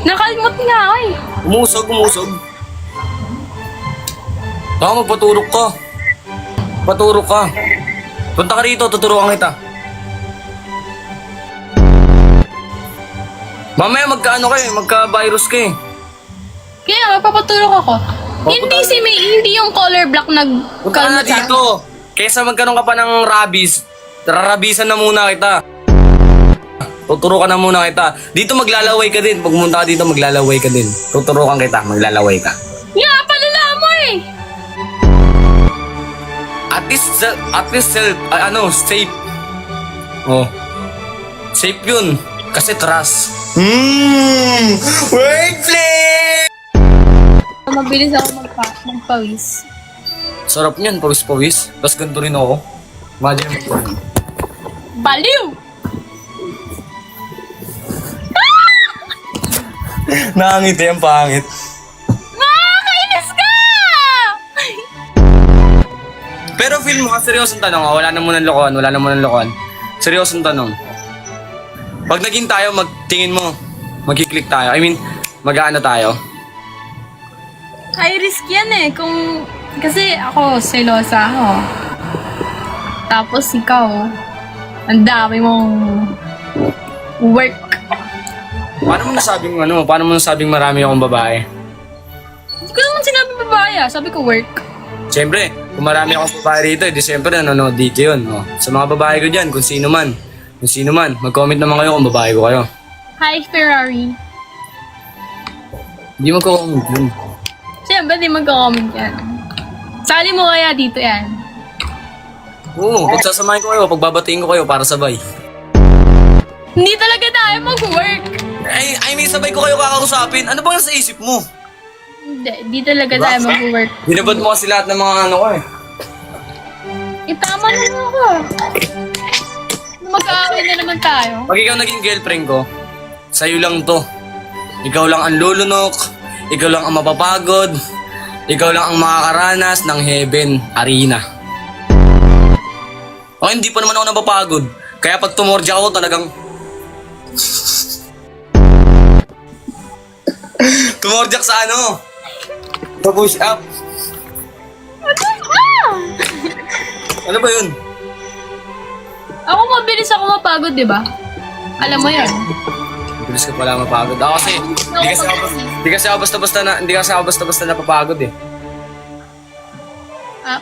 Nakalimot nga ako eh. Umusog. Baka magpaturok ka. Paturok ka. Punta ka rito, tuturuan kita. Mamaya magka-virus ka eh. Kaya magpapatulog ako. Hindi yung color black Punta ka na dito. Kesa magkaroon ka pa ng rabies, rarabisan na muna kita. Tuturukan na muna kita. Dito maglalaway ka din. Pag pumunta ka dito, maglalaway ka din. Tuturukan kita, maglalaway ka. Nga, palala mo eh. At least safe. Oh. Safe yun. Kasi trust. Wordplay! Mabilis ako magpawis. Sarap niyan, pawis-pawis. Tapos ganito rin ako. Imagine mo. Baliw! Nakangiti ang pangit. Nakakainis ka! Pero feel mo, seryosong tanong. Wala na munang lokohan. Seryosong tanong. Pag naging tayo, magtingin mo, magkiklik tayo. I mean, mag-aano tayo. High risk yan eh. Kasi ako, selosa ako. Tapos ikaw, ang dami mong work. Paano mo nasabing marami akong babae? Hindi ko naman sinabi babae ah. Sabi ko work. Siyempre, kung marami akong babae rito, siyempre nanonood dito yun. Oh. Sa mga babae ko dyan, kung sino man, mag-comment naman kayo kung babae ko kayo. Hi, Ferrari. Hindi mag-comment yun. Siyempre, di magko-comment yan. Sali mo kaya dito yan. Oo, pagsasamahin ko kayo, pagbabatiin ko kayo para sabay. Hindi talaga tayo mag-work. I mean, sabay ko kayo kakausapin. Ano bang nasa isip mo? Hindi talaga tayo mag-work. Binabad mo kasi lahat ng mga ano ko eh. Tama naman ako. Mag-aaway na naman tayo. Pag ikaw naging girlfriend ko, sa'yo lang to. Ikaw lang ang lulunok, ikaw lang ang mapapagod, ikaw lang ang makakaranas ng heaven arena. O hindi pa naman ako napapagod. Kaya pag tumordya ako talagang... tumordya sa ano? Sa push up. Ano ba yun? Ako mabilis ako mapagod, di ba? Alam mo yan. Bilis ka pala mapagod. Ako kasi, hindi kasi ako basta-basta napapagod eh.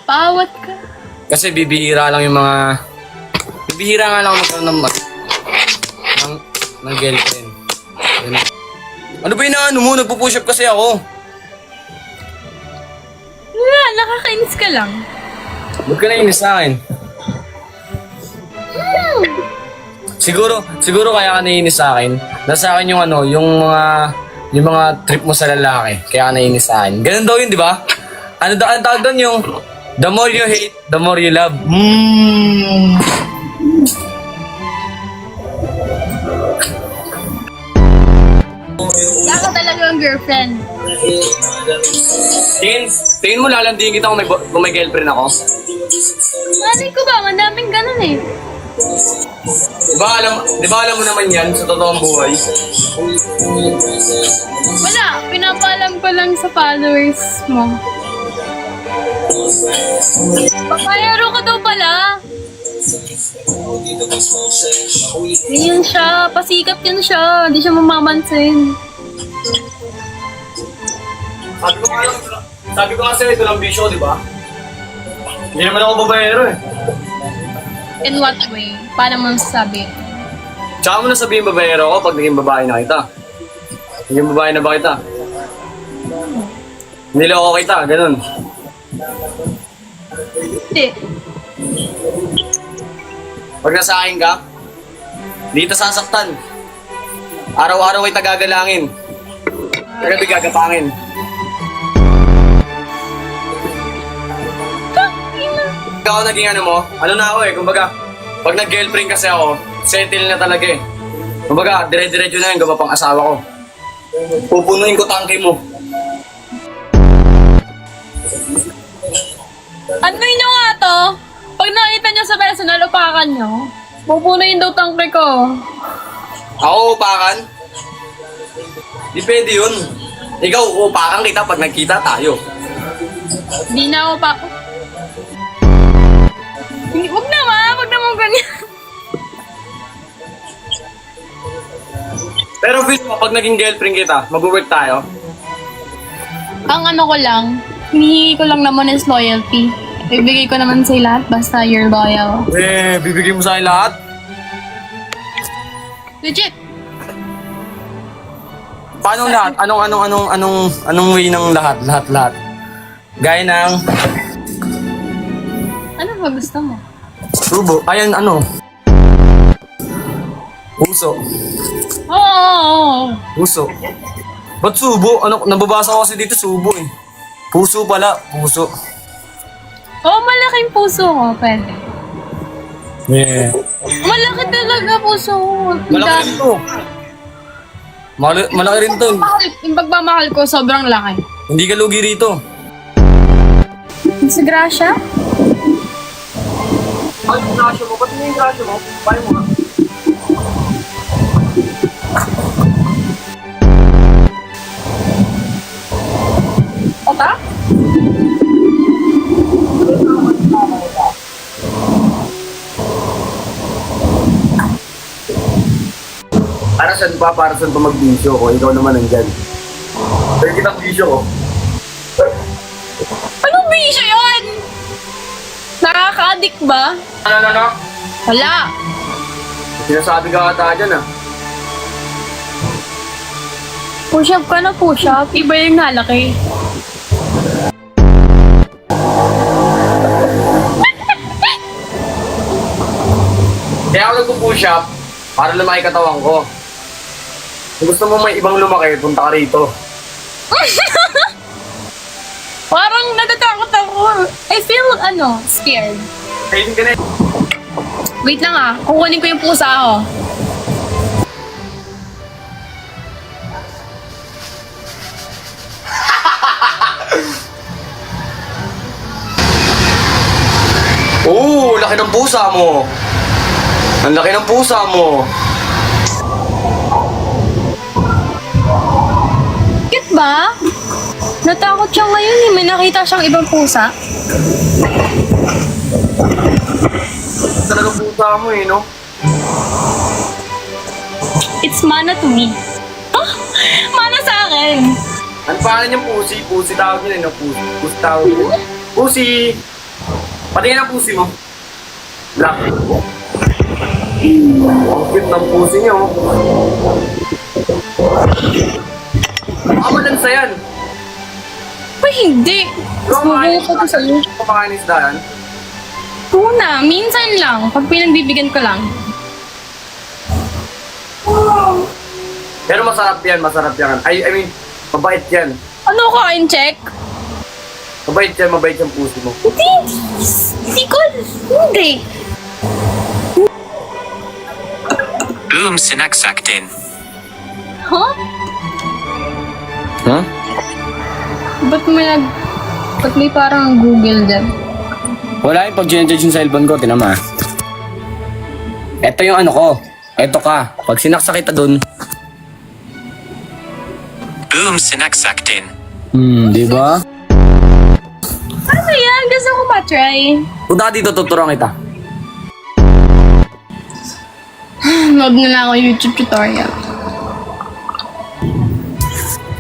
Pawat ka. Kasi bibihira lang yung mga... Bibihira nga lang magkaroon ng girlfriend. Ganun. Ano ba yung mo? Nagpo-push up kasi ako. Wala, nakakainis ka lang. Huwag ka nainis sa akin. Siguro kaya ka nainis sa akin. Nasa akin yung yung mga trip mo sa lalaki. Kaya ka nainis sa akin. Ganun daw yun, di ba? Ang tawag doon yung the more you hate, the more you love. Wala ka talaga ang girlfriend. Tingin mo lalandiin kita kung may girlfriend ako? Malay ko ba? Madaming ganun eh. Di ba alam mo naman yan sa totoong buhay? Wala, pinapaalam ko lang sa followers mo. Papayaro ka daw pala. Ganyan siya, pasikat yan siya. Hindi siya mamamansin. Sabi ko kasi ito lang bisyo, di ba? Hindi naman ako babayero eh. In what way? Paano mo masasabi? Tsaka mo na sabihin babayero ako pag naging babae na kita. Naging babae na ba kita? Niloko kita, ganun. Hindi. Pag nasa akin ka, dito sasaktan. Araw-araw ay tagagalangin. Gabi gagapangin. Ikaw naging ano mo? Ano na ako eh, kumbaga, pag nag-girlfriend kasi ako, settle na talaga eh. Kumbaga, dire-diretso na yun, gaba pang asawa ko. Pupunuin ko tangke mo. Ano nyo nga to? Pag nakita nyo sa personal, upakan nyo. Pupunuin daw tangke ko. Ako upakan? Di pwede yun. Ikaw, upakan kita pag nagkita tayo. Di na ako pa. Huwag naman ganyan. Pero feel mo, pag naging girlfriend kita, mag-work tayo. Ang ano ko lang, hinihingi ko lang naman is loyalty. Ibigay ko naman sa'yo lahat basta you're loyal. Bibigyan mo sa akin lahat? Legit. Paano lahat? Anong way ng lahat? Lahat. Gaya ng Ano ba gusto mo? subo. Ayan, puso. Oo. Puso. Ba't subo? Nababasa ko kasi dito subo eh. Puso pala, puso. Oo, malaking puso ko, pwede. Yeah. Malaki talaga puso ko. Malaki rin to. Malaki rin to. Yung pagmamahal ko, sobrang laki. Hindi ka lugi rito. Sa Gracia? Ay, yung grasya mo. Ba't yung grasya mo? Paano mo nga? Ota? Para saan pa mag-bisyo ko? Ikaw naman nandyan. Pero kitang bisyo ko. Anong bisyo yun? Nakaka-addict ba? Ano? Wala. Sinasabi ka ata dyan ah. Push up ka na push up. Iba yung nalaki. Kaya ako nagpo-push up para lumaki katawan ko. Kung gusto mo may ibang lumaki, punta ka rito. Parang natatakot ako. I feel, scared. Kainin ka na eh. Wait lang ah. Kukunin ko yung pusa ko. Laki ng pusa mo. Ang laki ng pusa mo. Cute ba? Natakot siya ngayon eh. May nakita siyang ibang pusa. Talagang pusa mo eh, no? It's mana to me. Ah, mana sa akin. Ano pangalan niyang pusi? Pusi tawag yun eh, no? Pusi tawag yun. Pusi! Patingin ang pusi mo. Black. Ang cute ng pusi niyo. Baka malansa yan. Ay, hindi. Subukan ko to sa'yo. Kumakain isda yan. Tuna, minsan lang. Pag pinagbibigyan ko lang. Pero masarap yan. I mean, mabait yan. Ano kain check? Mabait yung pusi mo. Hindi ko. Hindi. Boom sinaksak din. Huh? Huh? Ba't may parang Google dyan? Wala yung pag-judge yung cellphone ko, tinama. Ito yung ano ko. Ito ka. Pag sinaksa kita dun. Boom sinaksak din. Di ba? Ano yan? Gusto ko matry. Punta ka dito, tuturuan kita. Log na lang ako YouTube tutorial.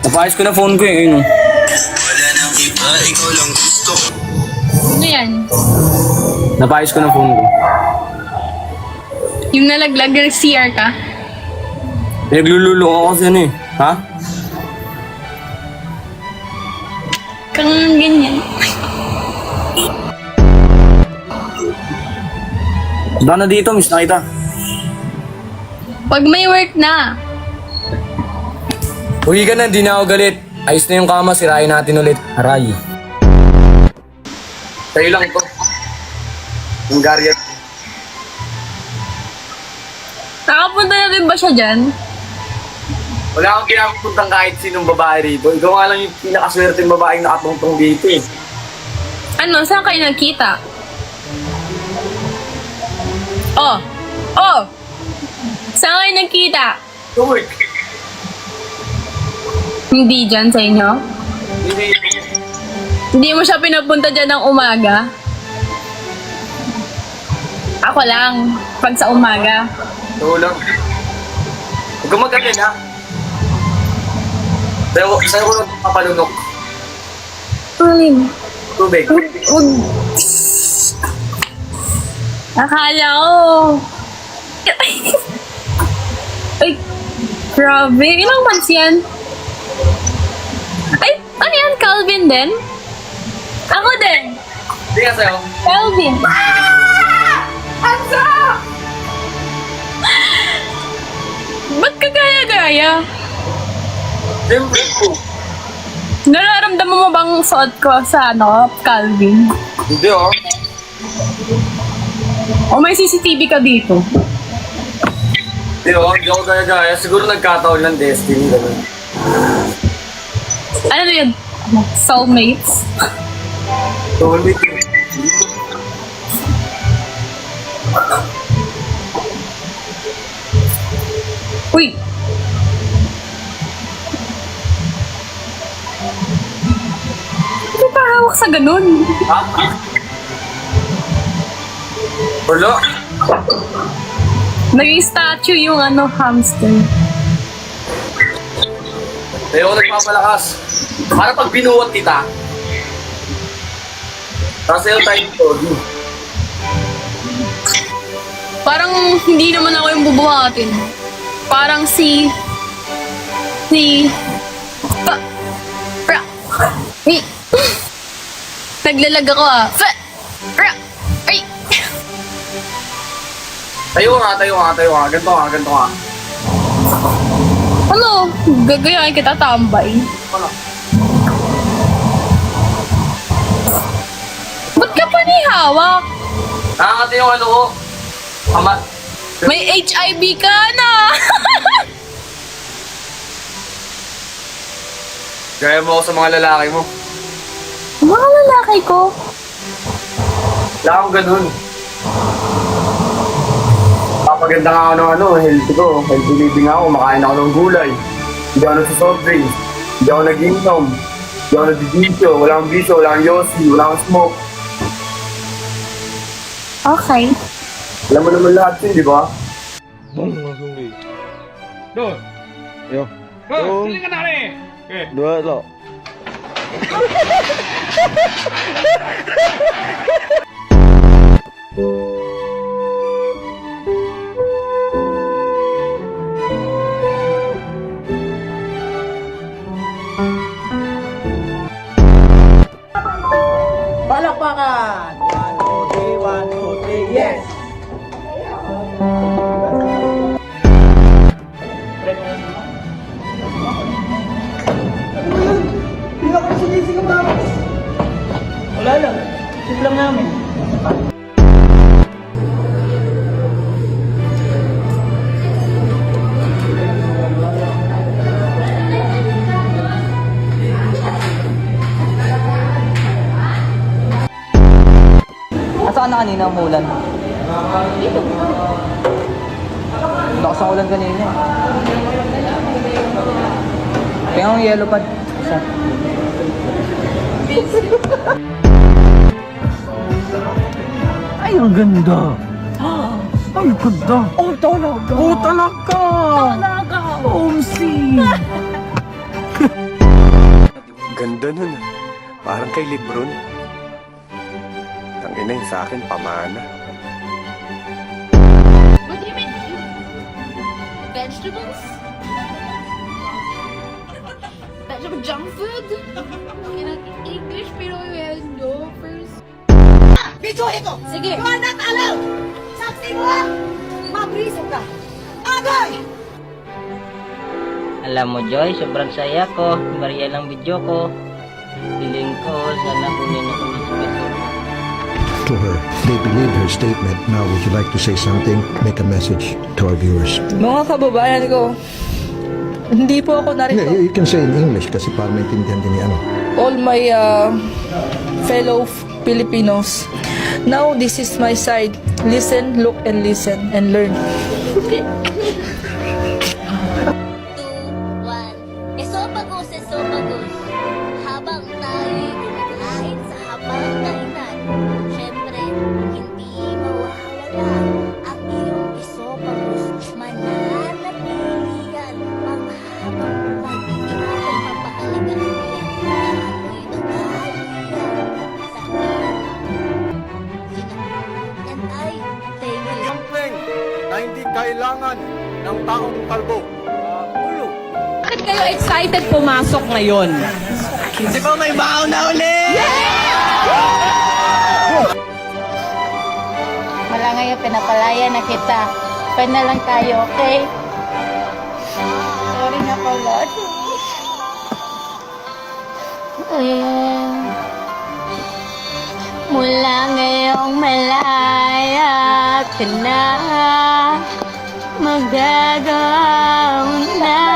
Napayos ko na phone ko eh. Ayun, oh. Wala nang iba, ikaw lang gusto. Ano yan? Napayos ko na phone ko. Yung nalaglag ng CR ka? Naglululo ako kasi ano eh. Ha? Kang ganyan. Ba na dito, miss na kita. Pag may work na. Uwi ka na, di na ako galit. Ayos na yung kama, sirain natin ulit. Aray. Sa'yo lang to. Yung garya. Nakapunta na rin ba siya dyan? Wala akong kinapuntang kahit sinong babae rito. Ikaw nga lang yung pinakaswerteng babaeng nakatungtong dito eh. Ano? Saan kayo nagkita? Oh! Oh! Saan kayo nagkita? Uy! Hindi dyan sa inyo? Hindi. Hindi mo siya pinapunta dyan ng umaga? Ako lang, pag sa umaga. Oo lang. Huwag kang mag-alala. Sa'yo ko lang papalunok. Alin? Tubig. Huwag. Akala ko. Ay, grabe. Ilang months yan? Ay, ano yan? Calvin din? Ako din. Hindi nga sa'yo. Calvin. Ansa! Ba't ka gaya-gaya? Siyempre po. Nararamdaman mo bang suot ko sa Calvin? Hindi oh. O may CCTV ka dito? Hindi oh, hindi ako gaya-gaya. Siguro nagkataon lang destiny. Ganun. Ano na yun? Soulmates? Soulmate. Uy! Hindi pa hawak sa ganun. Ha? Wala. Nag-statue yung hamster. Sa'yo ako nagpapalakas. Para pag binuwat kita. Tapos sa'yo tayo ito. Parang hindi naman ako yung bubuhatin. Parang Hey. Naglalag ako Ay. Tayo nga. Ganto nga. Ano? Gagayain kita tambay. Ano? Ba't ka pa ni hawak? Nakakati yung ano ko. Ama. May HIV ka na! Gaya mo ako sa mga lalaki mo. Mga lalaki ko. Wala akong ganun. Papaganda nga ako ng healthy ko. Healthy living ako. Makain ako ng gulay. Hindi ako nagsasoft drinks. Hindi ako nag-inom. Hindi ako nag-bisyo. Wala akong bisyo. Wala akong yosi. Wala akong smoke. Okay. Alam mo naman lahat yun, di ba? Yo. Dua lo. Palakpakan! 1, 2, 3, yes! Hindi ako sinisigaw namin. Wala lang. Sip lang namin. Asaan na kanina ang ulan? Lakas ang ulan kanina. Kaya ang yellow pad. Isa. Ay, ang ganda. Ay, ganda. Oh, talaga. Oh, talaga. Talaga. Omsi. Ganda nun ah. Parang kay Lebron. Ang ina yun sa akin, pamana. What do you mean? Vegetables? Vegetable junk food? English pero no first. Bidyohin ko! Sige. You are not allowed! Saksi mo ha! Mabriso ka! Agay! Alam mo, Joy, sobrang saya ko. Maria lang video ko. Piling ko, sana kunin ako ng special. To her. They believe her statement. Now, would you like to say something? Make a message to our viewers. Mga kababayan ko, hindi po ako narito. Yeah, you can say in English kasi para maintindihan din ni ano. All my fellow Filipinos, now this is my side. Listen, look, and listen, and learn. 2, 1. Eso! Esophagus. Habang tayo'y kumakain sa hapag-kainan, syempre, hindi mawawala ang iyong esophagus. Mananatili yan ang habang pag-iingat ang papakalagahan yan. Ako'y nag-aalit yan. Sakit. And I thank you. Something na hindi kailangan ng taong kalbo. Bakit kayo excited pumasok ngayon? Di ba may baon na ulit? Wala ngayon, pinapalaya na kita. Pwede na lang tayo, okay? Sorry na pala. Mula ngayong malaya ka na, magagawin na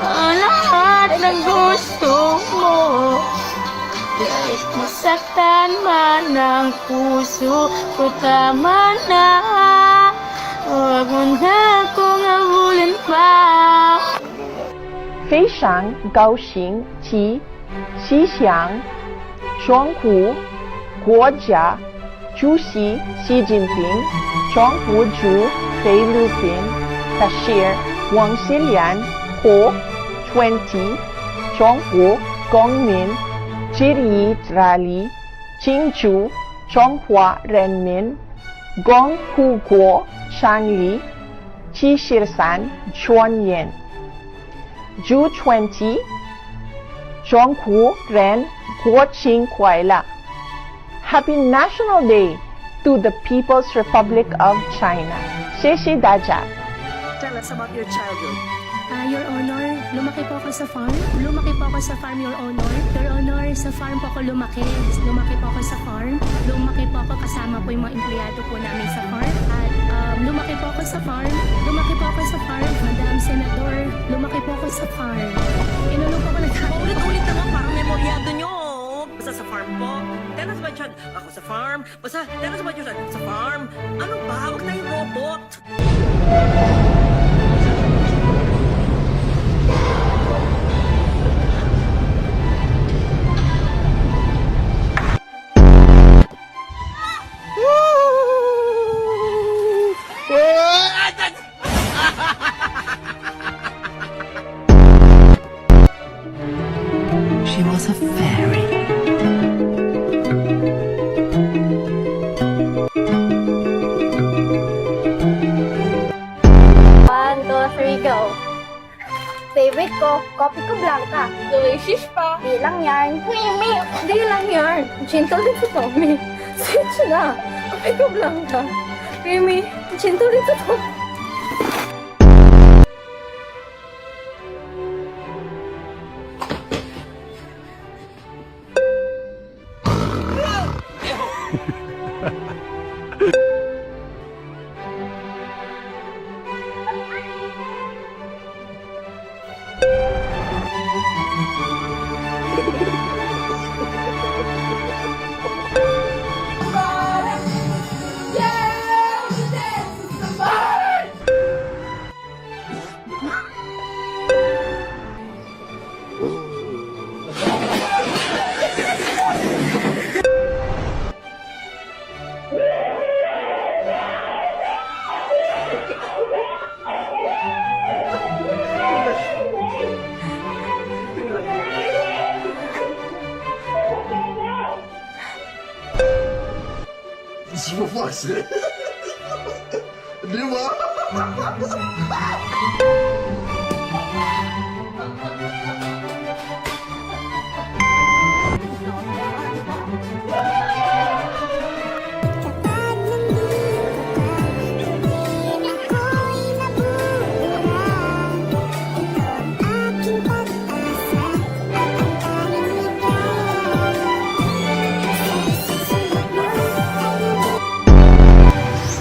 ang lahat ng gusto mo. Kahit masaktan man ang puso ko, tama na. Huwag mo na akong habulin pa. 非常高兴及吉祥，中国国家主席习近平、中国驻菲律宾大使王锡良和20中国公民致意大力庆祝中华人民共和国成立73周年。祝20中国人国庆快乐 Happy National Day to the People's Republic of China. 谢谢大家。 Tell us about your childhood. Your Honor, lumaki po ako sa farm. Lumaki po ako sa farm, Your Honor. Your Honor, sa farm po ako lumaki. Lumaki po ako sa farm. Lumaki po ako kasama po yung mga empleyado po namin sa farm. At lumaki po ako sa farm. Lumaki po ako sa farm. Madam Senador, lumaki po ako sa farm. Inulong po ako Ulit-ulit naman, parang memoryado nyo. Basta sa farm po. Tell us about your ako sa farm. Basta tell us about your sa farm. Ano ba? Huwag tayong robot. She was a fairy. One, two, three, go. Favorite ko, kopi ko blanca. Delicious pa. Di lang yan. Creamy. Di lang yan. Gentle din sa Tommy. Switch na. Kopi ko blanca. Creamy. Gentle din sa Tommy.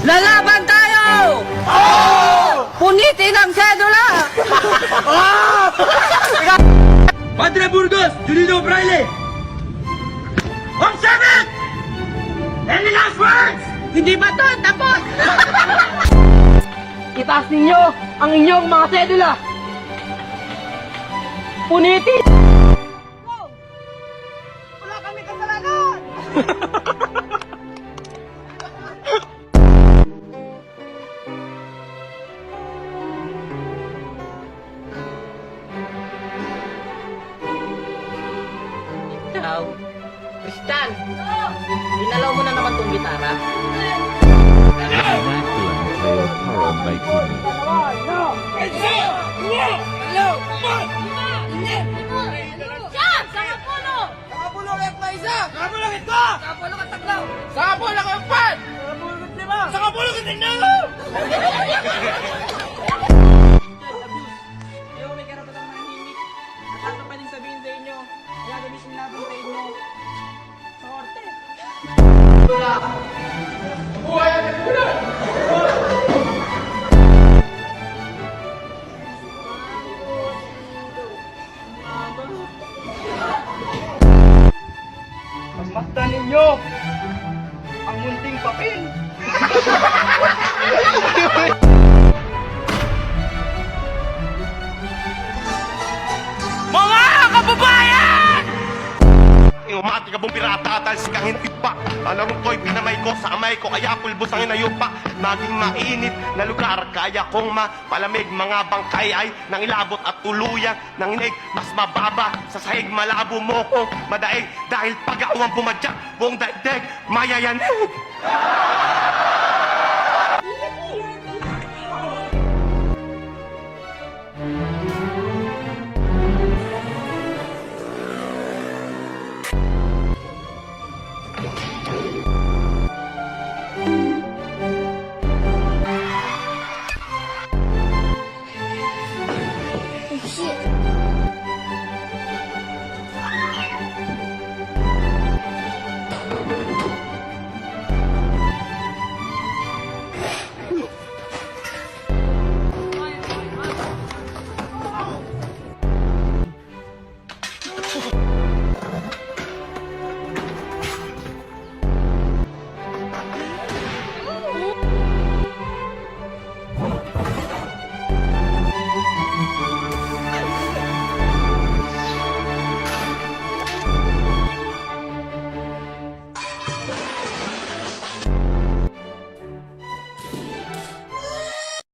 Lalaban tayo! Punitin ang sedula! Padre Burgos, Julino Braille! Observe it! Any last words? Hindi ba ito tapos? Itaas ninyo ang inyong mga sedula! punitin! Wala kami kasalanan! Ikaw, Kristal! Dinalaw mo na naman tong gitara. Yo, may karapatang manahimik. At ano pa din sabihin sa inyo, gagamitin natin sa inyo sa korte. Pagmasdan ninyo ang munting papel! Umati ka bong pirata, talsi kang hindi pa. Alam mo ko'y pinamay ko sa amay ko, kaya pulbos ang inayupa. Naging mainit na lugar, kaya kong mapalamig. Mga bangkay ay nang ilabot at tuluyan ng inig. Mas mababa sa sahig, malabo mo kong madaig. Dahil pag-awang bumadyak, buong daigdig, mayayanig.